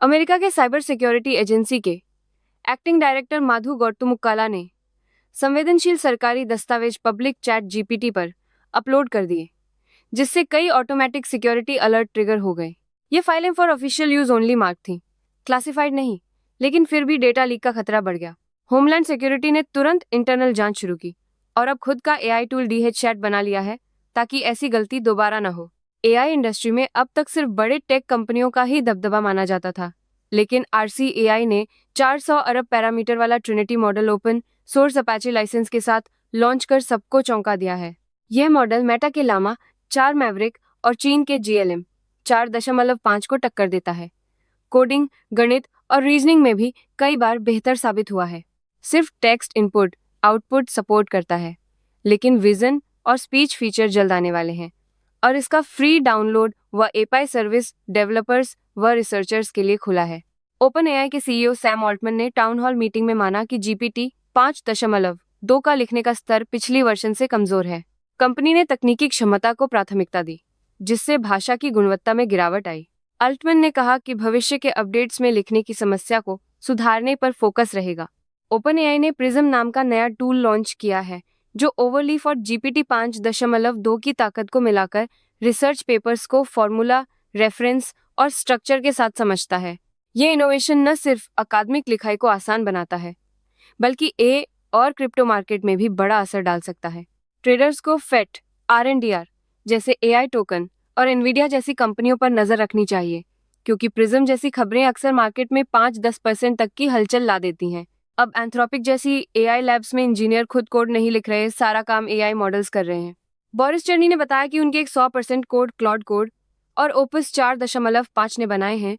America के cyber security agency के acting director Madhu गौतमुक्काला ने संवेदनशील सरकारी दस्तावेज पब्लिक चैट जीपीटी पर अपलोड कर दिए, जिससे कई ऑटोमेटिक सिक्योरिटी अलर्ट ट्रिगर हो गए। ये फाइलें for official use only mark थीं, क्लासिफाइड नहीं, लेकिन फिर भी डेटा लीक का खतरा बढ़ गया। होमलैंड सिक्योरिटी ने तुरंत इंटरनल जांच शुरू की और अब खुद का एआई टूल डीएच चैट बना लिया है ताकि ऐसी गलती दोबारा न हो। एआई इंडस्ट्री में अब तक सिर्फ बड़े टेक कंपनियों का ही दबदबा माना जाता था, लेकिन आरसीएआई ने 400 अरब पैरामीटर वाला Trinity model open source Apache license के साथ लॉन्च कर सबको चौंका दिया है। यह मॉडल मेटा के लामा 4 मैवरिक और चीन के जीएलएम 4.5 को टक्कर देता है। कोडिंग, गणित और रीजनिंग में भी कई बार बेहतर साबित हुआ है। सिर्फ टेक्स्ट इनपुट आउटपुट सपोर्ट करता है, लेकिन विजन और स्पीच फीचर जल्द आने वाले हैं और इसका फ्री डाउनलोड व एपीआई सर्विस डेवलपर्स व रिसर्चर्स के लिए खुला है। ओपन एआई के सीईओ सैम ऑल्टमैन ने टाउन हॉल मीटिंग में माना कि जीपीटी 5.2 का लिखने का स्तर पिछली वर्जन से कमजोर है। कंपनी ने तकनीकी क्षमता को प्राथमिकता दी, जिससे भाषा की गुणवत्ता में गिरावट आई। अल्टमैन ने कहा कि भविष्य के अपडेट्स में लिखने की समस्या को सुधारने पर फोकस रहेगा। ओपन एआई ने प्रिज्म नाम का नया टूल लॉन्च किया है, जो ओवरलीफ और जीपीटी 5.2 की ताकत को मिलाकर रिसर्च पेपर्स को फॉर्मूला, रेफरेंस और स्ट्रक्चर के साथ समझता है। ये इनोवेशन न सिर्फ अकादमिक लिखाई को आसान बनाता है, बल्कि ए और क्रिप्टो मार्केट में भी बड़ा असर डाल सकता है। ट्रेडर्स को फेट, आरएनडीआर जैसे एआई टोकन और एनवीडिया जैसी कंपनियों पर नजर रखनी चाहिए, क्योंकि प्रिज्म जैसी खबरें अक्सर मार्केट में 5-10% तक की हलचल ला देती हैं। अब एंथ्रोपिक जैसी एआई लैब्स में इंजीनियर खुद कोड नहीं लिख रहे, सारा काम एआई मॉडल्स कर रहे हैं। बोरिस चर्नी ने बताया कि उनके 100% कोड क्लाउड कोड और ओपस 4.5 ने बनाए हैं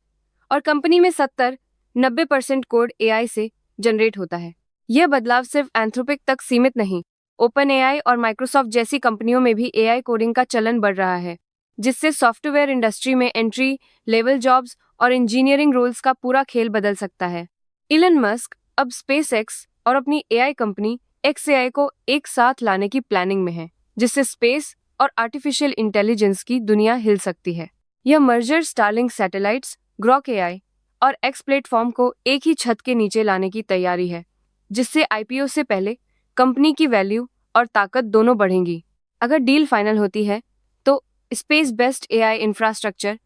और कंपनी में 70-90% कोड एआई से जनरेट होता है। यह बदलाव सिर्फ एंथ्रोपिक तक सीमित नहीं, ओपन एआई और माइक्रोसॉफ्ट जैसी कंपनियों में भी एआई कोडिंग का चलन बढ़ रहा है, जिससे सॉफ्टवेयर इंडस्ट्री में एंट्री लेवल जॉब्स और इंजीनियरिंग रोल्स का पूरा खेल बदल सकता है। इलन मस्क अब स्पेसएक्स और अपनी एआई कंपनी एक्सएआई को एक साथ लाने की प्लानिंग में है, जिससे स्पेस और आर्टिफिशियल इंटेलिजेंस की दुनिया हिल सकती है। यह merger Starlink satellites, Grok AI और एक्स प्लेटफॉर्म को एक ही छत के नीचे लाने की तैयारी है, जिससे आईपीओ से पहले कंपनी की वैल्यू और ताकत दोनों बढ़ेंगी। अगर डील फाइनल होती है तो स्पेस बेस्ड एआई इंफ्रास्ट्रक्चर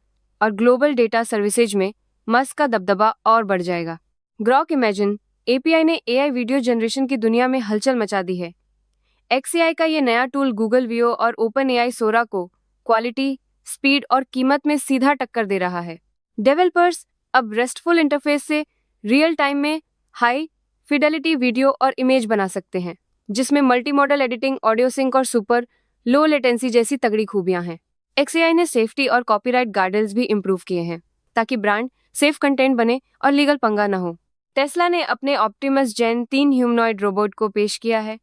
और ग्लोबल डेटा सर्विसेज में मस्क का दबदबा और बढ़ जाएगा। ग्रॉक इमेजिन एपीआई ने एआई वीडियो जनरेशन की दुनिया में हलचल मचा दी है। एक्सएआई का ये नया टूल गूगल वियो और ओपन एआई सोरा को क्वालिटी, स्पीड और कीमत में सीधा टक्कर दे रहा है। डेवलपर्स अब रेस्टफुल इंटरफेस से रियल टाइम में हाई फिडेलिटी वीडियो और इमेज बना सकते हैं, जिसमें multi model editing, audio sync और सुपर लो लेटेंसी जैसी तगड़ी खूबियां हैं। एक्सएआई ने सेफ्टी और कॉपीराइट गार्डर्स भी इम्प्रूव किए हैं, ताकि ब्रांड सेफ कंटेंट बने और लीगल पंगा न हो। टेस्ला ने अपने ऑप्टिमस जेन 3 ह्यूमनॉइड रोबोट को पेश किया है,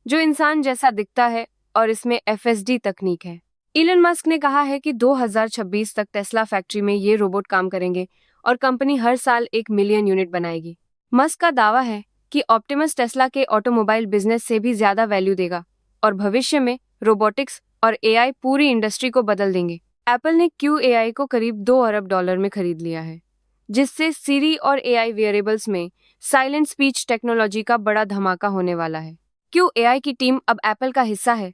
जो इंसान जैसा दिखता है और इसमें एफएसडी तकनीक है। इलन मस्क ने कहा है कि 2026 तक टेस्ला फैक्ट्री में ये रोबोट काम करेंगे और कंपनी हर साल 1 मिलियन यूनिट बनाएगी। मस्क का दावा है कि ऑप्टिमस टेस्ला के ऑटोमोबाइल बिजनेस से भी ज्यादा वैल्यू देगा और भविष्य में रोबोटिक्स और एआई पूरी इंडस्ट्री को बदल देंगे। एप्पल ने क्यूएआई को करीब $2 अरब में खरीद लिया है, जिससे सीरी और एआई वेरिएबल्स में साइलेंट स्पीच टेक्नोलॉजी का बड़ा धमाका होने वाला है। क्यूएआई की टीम अब एप्पल का हिस्सा है।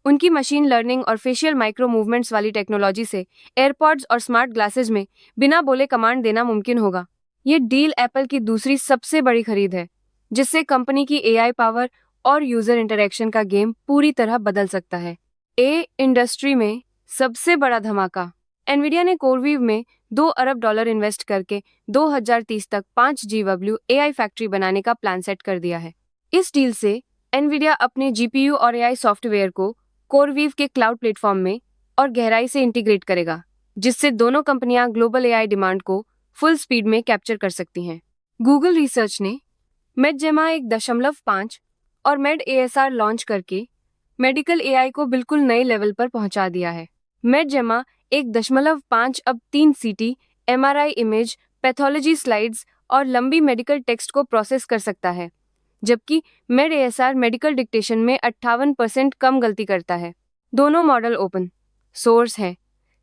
उनकी मशीन लर्निंग और फेशियल माइक्रो मूवमेंट्स वाली टेक्नोलॉजी से एयरपॉड्स और स्मार्ट ग्लासेस में बिना बोले कमांड देना मुमकिन होगा। ये डील एप्पल की दूसरी सबसे बड़ी खरीद है, जिससे कंपनी की एआई पावर और यूजर इंटरेक्शन का गेम पूरी तरह बदल सकता है। इंडस्ट्री में सबसे बड़ा धमाका, एनवीडिया ने कोरवीव में $2 अरब इन्वेस्ट करके 2030 तक 5 GW एआई फैक्ट्री बनाने का प्लान सेट कर दिया है। इस डील से एनवीडिया अपने जीपीयू और एआई सॉफ्टवेयर को कोरवीव के क्लाउड प्लेटफॉर्म में और गहराई से इंटीग्रेट करेगा, जिससे दोनों कंपनियां ग्लोबल एआई डिमांड को फुल स्पीड में कैप्चर कर सकती हैं। गूगल रिसर्च ने मेडजेमा 1.5 और मेड एएसआर लॉन्च करके मेडिकल एआई को बिल्कुल नए लेवल पर पहुंचा दिया है। मेडजेमा 1.5 अब 3 सीटी, एमआरआई इमेज, पैथोलॉजी स्लाइड्स और लंबी मेडिकल टेक्स्ट को प्रोसेस कर सकता है, जबकि मेड एएसआर मेडिकल डिक्टेशन में 58% कम गलती करता है। दोनों मॉडल ओपन सोर्स हैं,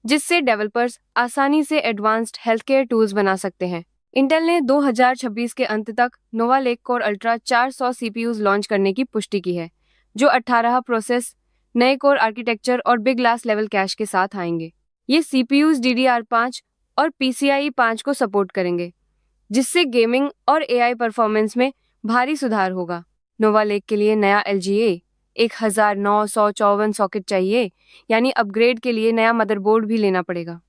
जिससे डेवलपर्स आसानी से एडवांस्ड हेल्थ केयर टूल्स बना सकते हैं। इंटेल ने 2026 के अंत तक Nova Lake Core Ultra 400 CPUs launch करने की पुष्टि की है, जो 18 प्रोसेस, नए कोर आर्किटेक्चर और बिग ग्लास लेवल कैश के साथ आएंगे। ये सीपीयूज DDR5 और PCIe 5 को सपोर्ट करेंगे, जिससे गेमिंग और AI परफॉर्मेंस में भारी सुधार होगा। नोवा लेक के लिए नया LGA 1954 सॉकेट चाहिए, यानी अपग्रेड के लिए नया मदरबोर्ड भी लेना पड़ेगा।